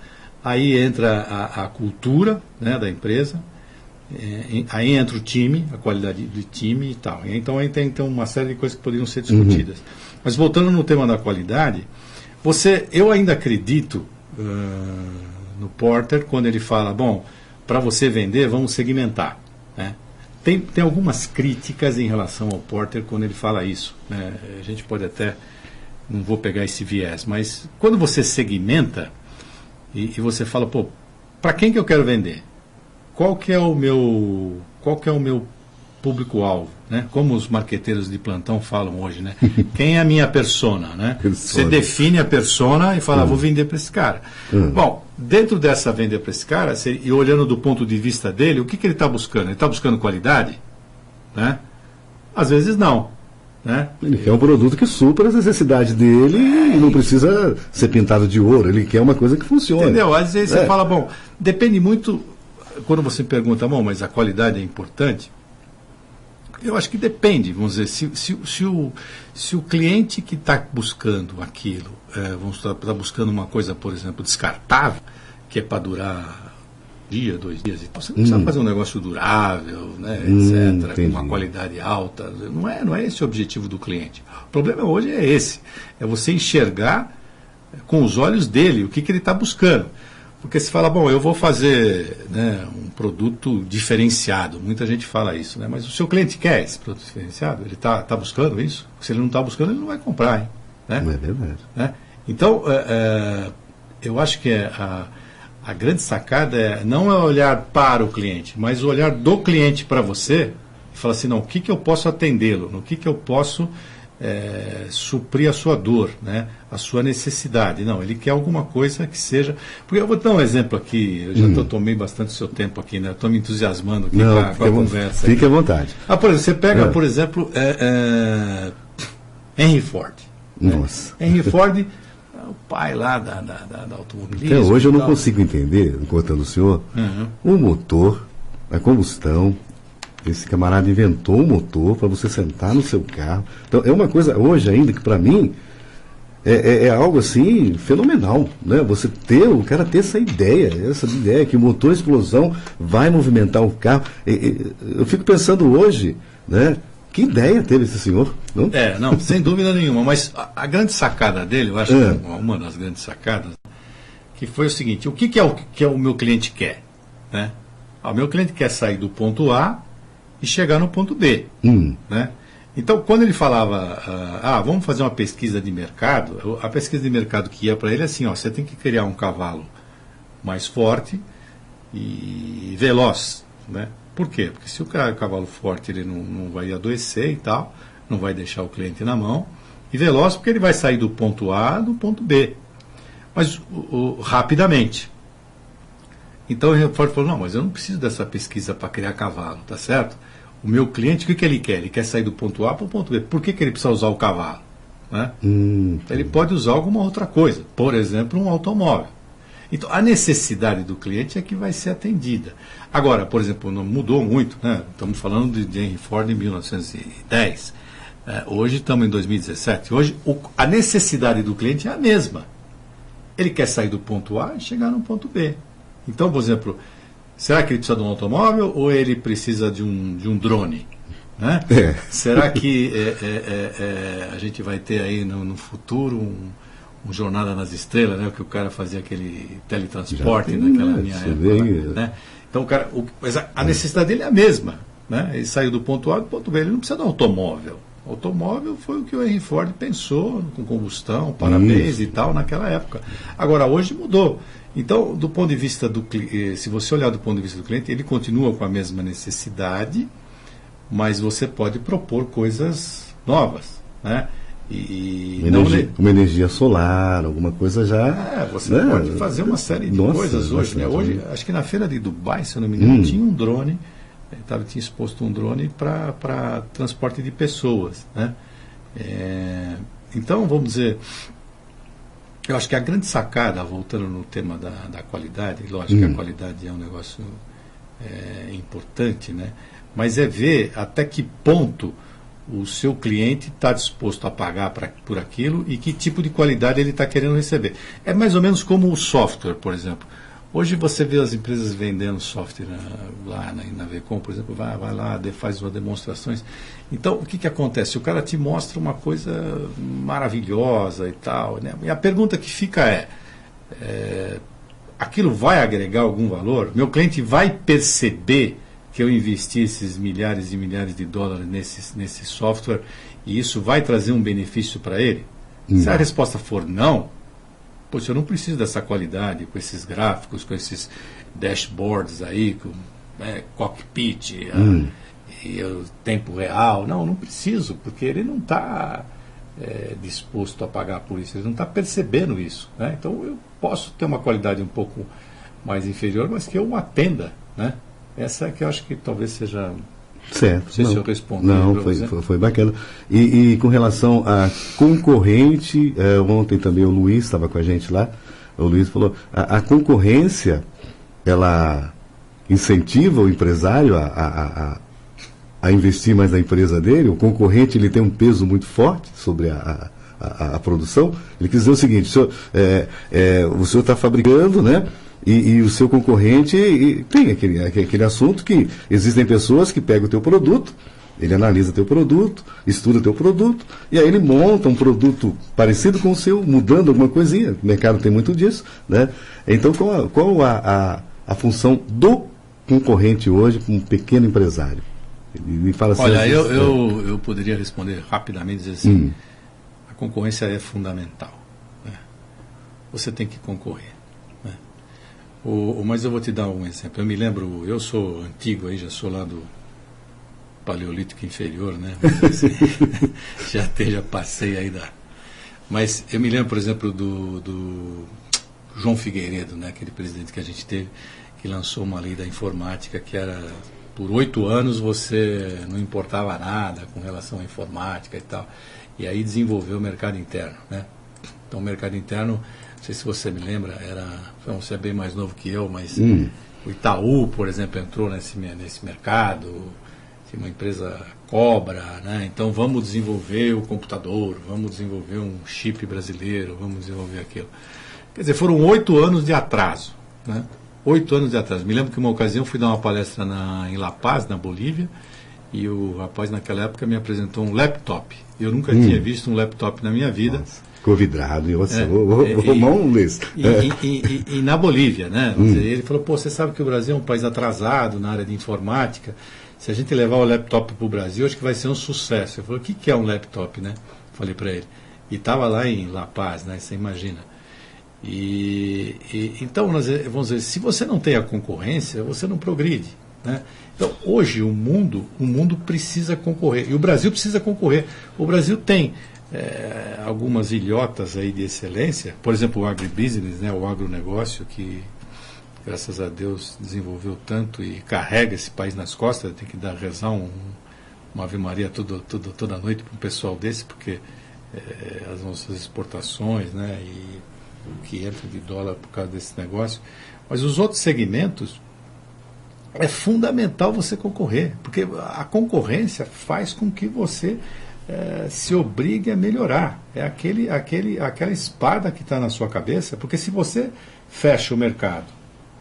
aí entra a cultura, né, da empresa, aí entra o time, a qualidade do time e tal. Então aí tem uma série de coisas que poderiam ser discutidas. Mas voltando no tema da qualidade, eu ainda acredito no Porter quando ele fala, bom, para você vender, vamos segmentar, né? Tem algumas críticas em relação ao Porter quando ele fala isso, né? A gente pode até, não vou pegar esse viés, mas quando você segmenta e você fala, pô, para quem que eu quero vender? Qual que é o meu público-alvo, né? Como os marqueteiros de plantão falam hoje, né? Quem é a minha persona, né? Você define a persona e fala, vou vender para esse cara. Bom, dentro dessa vender para esse cara, e olhando do ponto de vista dele, o que ele está buscando? Ele está buscando qualidade? Né? Às vezes não. Né? Ele quer um produto que supra as necessidades dele e não precisa ser pintado de ouro. Ele quer uma coisa que funcione. Entendeu? Às vezes você fala, bom, depende muito. Quando você pergunta, bom, mas a qualidade é importante? Eu acho que depende, vamos dizer, se o cliente que está buscando aquilo, está buscando uma coisa, por exemplo, descartável, que é para durar dia, 2 dias e tal, você não precisa fazer um negócio durável, né, etc., com uma qualidade alta, não é esse o objetivo do cliente. O problema hoje é esse, é você enxergar com os olhos dele o que ele está buscando. Porque se fala, bom, eu vou fazer, né, um produto diferenciado. Muita gente fala isso, né? Mas o seu cliente quer esse produto diferenciado? Ele está buscando isso? Se ele não está buscando, ele não vai comprar, hein? Né? Não é verdade. Né? Então, eu acho que a grande sacada não é olhar para o cliente, mas o olhar do cliente para você e falar assim, não, o que eu posso atendê-lo? No que eu posso suprir a sua dor, né? A sua necessidade. Não, ele quer alguma coisa que seja... Porque eu vou dar um exemplo aqui, eu já tomei bastante seu tempo aqui, né? Estou me entusiasmando aqui com a conversa. Fique à vontade. Por exemplo, você pega, por exemplo, Henry Ford. Nossa. Né? Henry Ford é o pai lá da automobilismo. Até hoje eu não consigo entender, contando o senhor, o motor, a combustão. Esse camarada inventou um motor para você sentar no seu carro. Então, é uma coisa, hoje ainda, que para mim é algo assim fenomenal, né? O cara ter essa ideia que o motor explosão vai movimentar o carro. Eu fico pensando hoje, né? Que ideia teve esse senhor? Não? Não, sem dúvida nenhuma. Mas a grande sacada dele, eu acho que uma das grandes sacadas, que foi o seguinte: o que o meu cliente quer? Né? O meu cliente quer sair do ponto A e chegar no ponto B. Né? Então, quando ele falava, vamos fazer uma pesquisa de mercado, a pesquisa de mercado que ia para ele é assim, você tem que criar um cavalo mais forte e veloz. Né? Por quê? Porque se o cavalo forte ele não vai adoecer e tal, não vai deixar o cliente na mão, e veloz porque ele vai sair do ponto A do ponto B, mas rapidamente. Então o Ford falou, não, mas eu não preciso dessa pesquisa para criar cavalo, tá certo? O meu cliente, o que ele quer? Ele quer sair do ponto A para o ponto B. Por que ele precisa usar o cavalo? Né? Ele pode usar alguma outra coisa, por exemplo, um automóvel. Então, a necessidade do cliente é que vai ser atendida. Agora, por exemplo, não mudou muito, né? Estamos falando de Henry Ford em 1910. Hoje estamos em 2017. Hoje, a necessidade do cliente é a mesma. Ele quer sair do ponto A e chegar no ponto B. Então, por exemplo, será que ele precisa de um automóvel ou ele precisa de um drone? Né? Será que a gente vai ter aí no futuro um Jornada nas Estrelas, né? Que o cara fazia aquele teletransporte naquela minha época. Né? Então, o cara, mas a necessidade dele é a mesma. Né? Ele saiu do ponto A do ponto B, ele não precisa de um automóvel. O automóvel foi o que o Henry Ford pensou, com combustão, parabéns e tal, naquela época. Agora, hoje mudou. Então, do ponto de vista do cliente, se você olhar do ponto de vista do cliente, ele continua com a mesma necessidade, mas você pode propor coisas novas, né? Uma energia solar, alguma coisa já... você pode fazer uma série de coisas hoje, né? Hoje, acho que na feira de Dubai, se eu não me engano, tinha um drone, tinha exposto um drone para transporte de pessoas, né? Então, vamos dizer... Eu acho que a grande sacada, voltando no tema da qualidade, lógico que a qualidade é um negócio importante, né? Mas é ver até que ponto o seu cliente está disposto a pagar por aquilo e que tipo de qualidade ele está querendo receber. É mais ou menos como o software, por exemplo. Hoje você vê as empresas vendendo software lá na Vecom, por exemplo, vai lá, faz umas demonstrações. Então, o que acontece? O cara te mostra uma coisa maravilhosa e tal, né? E a pergunta que fica aquilo vai agregar algum valor? Meu cliente vai perceber que eu investi esses milhares e milhares de dólares nesse software e isso vai trazer um benefício para ele? Não. Se a resposta for não, poxa, eu não preciso dessa qualidade, com esses gráficos, com esses dashboards aí, com cockpit, e o tempo real. Não preciso, porque ele não está disposto a pagar por isso, ele não está percebendo isso, né? Então eu posso ter uma qualidade um pouco mais inferior, mas que eu atenda, né? Essa é que eu acho que talvez seja... Certo. Não sei se eu respondi. Não, foi bacana. E com relação a concorrente, ontem também o Luiz estava com a gente lá, o Luiz falou, a concorrência, ela incentiva o empresário a investir mais na empresa dele? O concorrente ele tem um peso muito forte sobre a produção? Ele quis dizer o seguinte, o senhor está fabricando, né? E o seu concorrente tem aquele assunto que existem pessoas que pegam o teu produto, ele analisa teu produto, estuda teu produto, e aí ele monta um produto parecido com o seu, mudando alguma coisinha. O mercado tem muito disso, né? Então, qual a função do concorrente hoje para um pequeno empresário? Ele me fala assim... Olha, eu poderia responder rapidamente, dizer assim, a concorrência é fundamental, né? Você tem que concorrer. Mas eu vou te dar um exemplo. Eu me lembro, eu sou antigo aí, já sou lá do Paleolítico Inferior, né? já passei aí da... Mas eu me lembro, por exemplo, do João Figueiredo, né? Aquele presidente que a gente teve, que lançou uma lei da informática que era, por 8 anos você não importava nada com relação à informática e tal. E aí desenvolveu o mercado interno, né? Então o mercado interno... Não sei se você me lembra, você é bem mais novo que eu, mas o Itaú, por exemplo, entrou nesse mercado, tinha uma empresa Cobra, né? Então vamos desenvolver o computador, vamos desenvolver um chip brasileiro, vamos desenvolver aquilo. Quer dizer, foram 8 anos de atraso, né? 8 anos de atraso. Me lembro que uma ocasião fui dar uma palestra em La Paz, na Bolívia, e o rapaz naquela época me apresentou um laptop. Eu nunca tinha visto um laptop na minha vida. Nossa. Ficou vidrado, e você, Luiz. E na Bolívia, né? Ele falou, você sabe que o Brasil é um país atrasado na área de informática, se a gente levar o laptop para o Brasil, acho que vai ser um sucesso. Eu falei, o que é um laptop, né? Falei para ele. E estava lá em La Paz, né? Você imagina. Então, vamos dizer, se você não tem a concorrência, você não progride, né? Então, hoje, o mundo precisa concorrer, e o Brasil precisa concorrer. O Brasil tem... algumas ilhotas aí de excelência, por exemplo, o agribusiness, né, o agronegócio, que graças a Deus desenvolveu tanto e carrega esse país nas costas. Tem que rezar uma Ave Maria toda noite para um pessoal desse, porque as nossas exportações, né, e o que entra de dólar por causa desse negócio. Mas os outros segmentos, é fundamental você concorrer, porque a concorrência faz com que você se obrigue a melhorar. É aquela espada que está na sua cabeça, porque se você fecha o mercado,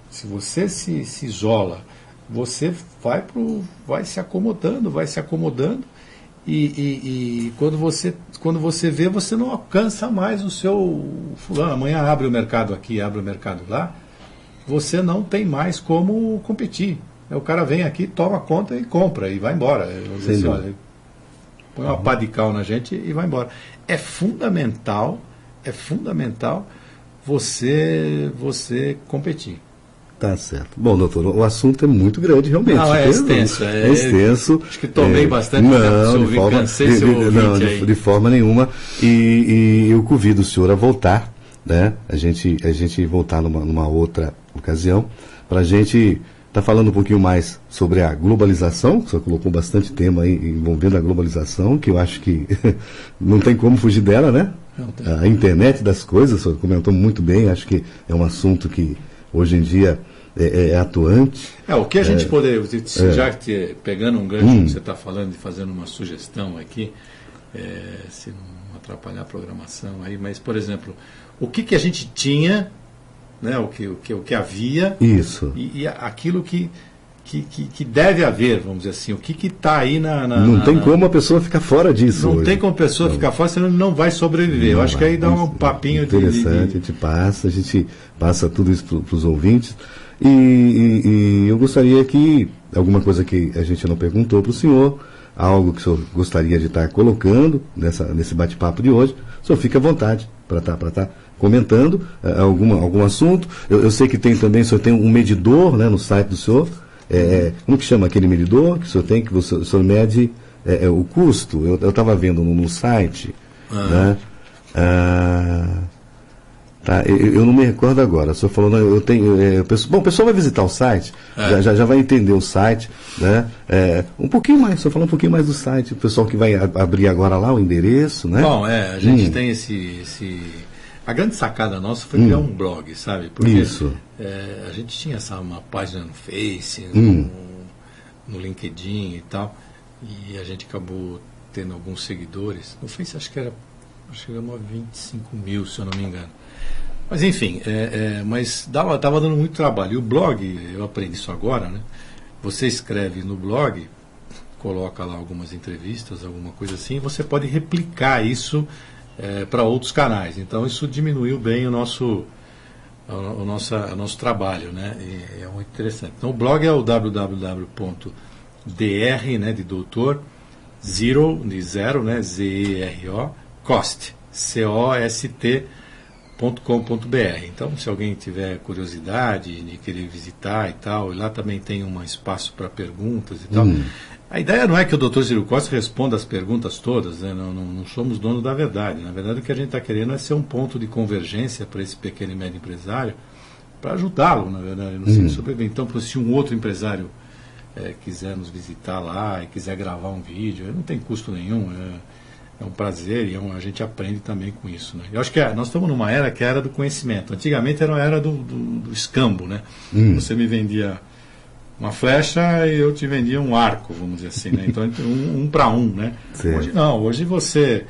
se você se isola, você vai se acomodando, e quando você vê, você não alcança mais o seu fulano. Amanhã abre o mercado aqui, abre o mercado lá, você não tem mais como competir. O cara vem aqui, toma conta e compra e vai embora. Assim, olha, põe uma pá de cal na gente e vai embora. É fundamental você competir. Tá certo. Bom, doutor, o assunto é muito grande, realmente. Não, é extenso. É extenso. Acho que tomei bastante tempo, cansei seu ouvinte aí. De forma nenhuma. E eu convido o senhor a voltar, né? A gente voltar numa outra ocasião, para a gente estar falando um pouquinho mais sobre a globalização. O senhor colocou bastante tema aí envolvendo a globalização, que eu acho que não tem como fugir dela, né? A internet das coisas, o senhor comentou muito bem, acho que é um assunto que hoje em dia é atuante. O que a gente poderia, já pegando um gancho que você está falando e fazendo uma sugestão aqui, se não atrapalhar a programação aí, mas, por exemplo, o que a gente tinha, né, o que havia, isso, e aquilo que deve haver, vamos dizer assim, o que está aí não tem como a pessoa ficar fora disso. Não tem como a pessoa ficar fora, senão ele não vai sobreviver. Eu acho que aí dá um papinho interessante, a gente passa tudo isso para os ouvintes. E eu gostaria que, alguma coisa que a gente não perguntou para o senhor, algo que o senhor gostaria de estar colocando nesse bate-papo de hoje, o senhor fique à vontade para estar comentando algum assunto. Eu sei que tem também, o senhor tem um medidor, né, no site do senhor. Como que chama aquele medidor que o senhor tem, que o senhor mede o custo? Eu estava vendo no site, né? Tá, eu não me recordo agora. O senhor falou, não, eu tenho. Bom, o pessoal vai visitar o site, já vai entender o site, né? Um pouquinho mais, o senhor falou um pouquinho mais do site, o pessoal que vai abrir agora lá o endereço, né? Bom, a gente tem a grande sacada nossa foi criar um blog, sabe? Porque isso. A gente tinha uma página no Face, no LinkedIn e tal, e a gente acabou tendo alguns seguidores. No Face acho que chegamos a 25 mil, se eu não me engano. Mas enfim, mas estava dando muito trabalho. E o blog, eu aprendi isso agora, né? Você escreve no blog, coloca lá algumas entrevistas, alguma coisa assim, e você pode replicar isso para outros canais. Então isso diminuiu bem o nosso trabalho, né? E é muito interessante. Então o blog é o www.dr, né, de doutor, zero, de zero, né, ZERO, cost, COST.com.br. Então, se alguém tiver curiosidade de querer visitar e tal, lá também tem um espaço para perguntas e tal. A ideia não é que o Dr. Ciro Costa responda as perguntas todas, né? Não somos donos da verdade. Na verdade, o que a gente está querendo é ser um ponto de convergência para esse pequeno e médio empresário, para ajudá-lo, na verdade, no sentido de sobreviver. Então, se um outro empresário quiser nos visitar lá e quiser gravar um vídeo, não tem custo nenhum, é um prazer e a gente aprende também com isso, né? Eu acho que nós estamos numa era que é a era do conhecimento. Antigamente era a era do escambo, né? Você me vendia uma flecha e eu te vendia um arco, vamos dizer assim, né? Então um para um, né? Sim. Hoje não, hoje você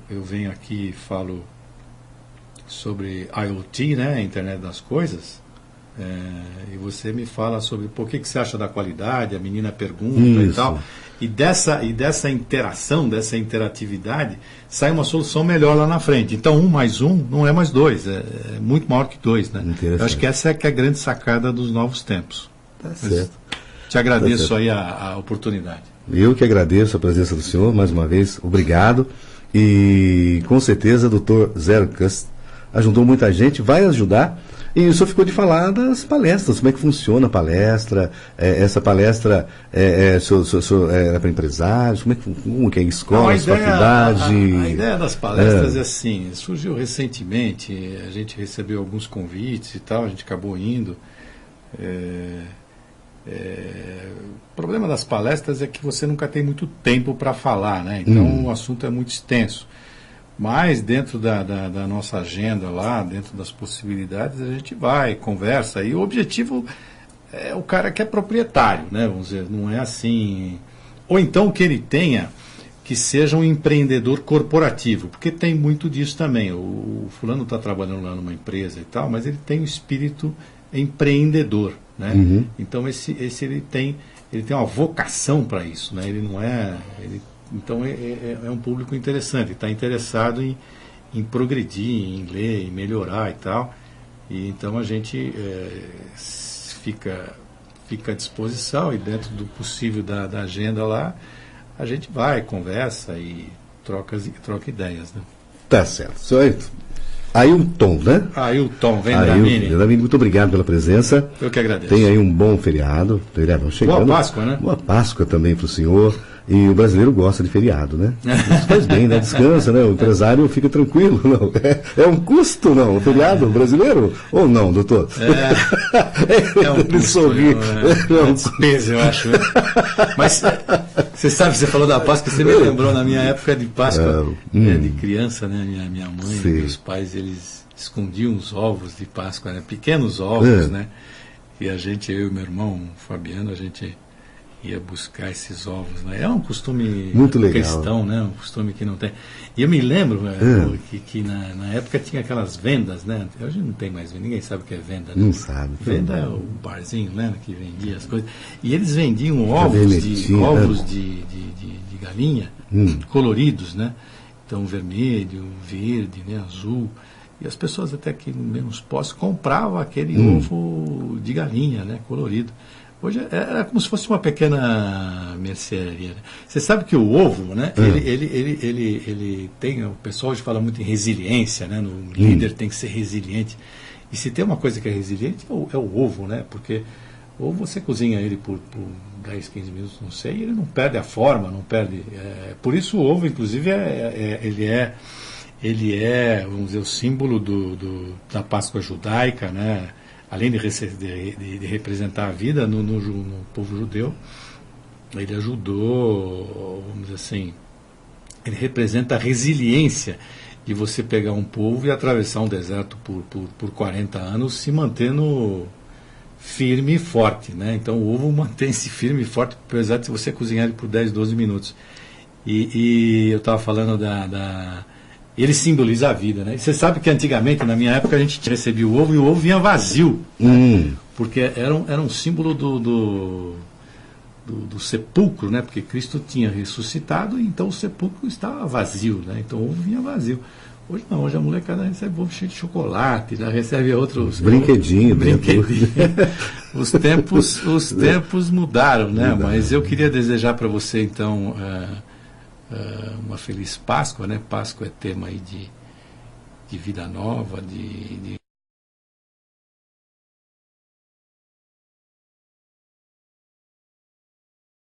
eu venho aqui e falo sobre IoT, né? Internet das coisas, e você me fala sobre por que você acha da qualidade, a menina pergunta e tal. E dessa interação, dessa interatividade, sai uma solução melhor lá na frente. Então, 1 mais 1 não é mais 2, é muito maior que 2, né? Eu acho que essa é que é a grande sacada dos novos tempos. Tá certo. Te agradeço aí a oportunidade. Eu que agradeço a presença do senhor, mais uma vez, obrigado. E com certeza, doutor Zero Cost ajudou muita gente, vai ajudar. E o senhor ficou de falar das palestras, como é que funciona a palestra, essa palestra é para empresários, como que é escola, faculdade? A ideia das palestras é assim, surgiu recentemente, a gente recebeu alguns convites e tal, a gente acabou indo. O problema das palestras é que você nunca tem muito tempo para falar, né? Então o assunto é muito extenso. Mas dentro da nossa agenda lá, dentro das possibilidades, a gente vai, conversa. E o objetivo é o cara que é proprietário, né? Vamos dizer, não é assim. Ou então que ele tenha que seja um empreendedor corporativo, porque tem muito disso também. O fulano está trabalhando lá numa empresa e tal, mas ele tem um espírito empreendedor, né? Então esse ele tem uma vocação para isso, né? Ele não é. Então é um público interessante, está interessado em progredir, em ler, em melhorar e tal. E então a gente fica à disposição e dentro do possível da agenda lá, a gente vai, conversa e troca ideias, né? Tá certo. Ailton, né? Ailton, Vendramini. Muito obrigado pela presença. Eu que agradeço. Tem aí um bom feriado. Chegando. Boa Páscoa, né? Boa Páscoa também para o senhor. E o brasileiro gosta de feriado, né? Isso faz bem, né? Descansa, né? O empresário fica tranquilo, não? É um custo, não? O feriado brasileiro? Ou não, doutor? É um custo, é uma despesa, eu acho. Mas você sabe, você falou da Páscoa, você me lembrou na minha época de Páscoa, de criança, né? Minha mãe, meus pais, eles escondiam os ovos de Páscoa, né? Pequenos ovos, né? E eu e meu irmão Fabiano, a gente ia buscar esses ovos, né? É um costume muito legal, cristão, né? Um costume que não tem. E eu me lembro que na época tinha aquelas vendas, né? Hoje não tem mais venda, ninguém sabe o que é venda, né? Não sabe. Venda é o barzinho, né? Que vendia as coisas. E eles vendiam ovos de galinha coloridos, né? Então vermelho, verde, né? Azul. E as pessoas até que menos posses compravam aquele ovo de galinha, né? Colorido. Hoje era como se fosse uma pequena mercearia. Né? Você sabe que o ovo, né? Ele tem, o pessoal hoje fala muito em resiliência, né? O líder tem que ser resiliente. E se tem uma coisa que é resiliente, é o ovo, né? Porque ou você cozinha ele por 10, 15 minutos, não sei, e ele não perde a forma, não perde. Por isso o ovo, inclusive, ele é, vamos dizer, o símbolo da Páscoa judaica, né? Além de representar a vida no povo judeu, ele ajudou, vamos dizer assim, ele representa a resiliência de você pegar um povo e atravessar um deserto por 40 anos se mantendo firme e forte, né? Então o ovo mantém-se firme e forte, apesar de você cozinhar ele por 10, 12 minutos. E eu estava falando ele simboliza a vida, né? E você sabe que antigamente, na minha época, a gente recebia o ovo e o ovo vinha vazio. Porque era um símbolo do sepulcro, né? Porque Cristo tinha ressuscitado, então o sepulcro estava vazio, né? Então o ovo vinha vazio. Hoje não, hoje a molecada recebe ovo cheio de chocolate, já recebe outros... Brinquedinho. Os tempos mudaram, né? Mas eu queria desejar para você, então... uma feliz Páscoa, né? Páscoa é tema aí de vida nova, de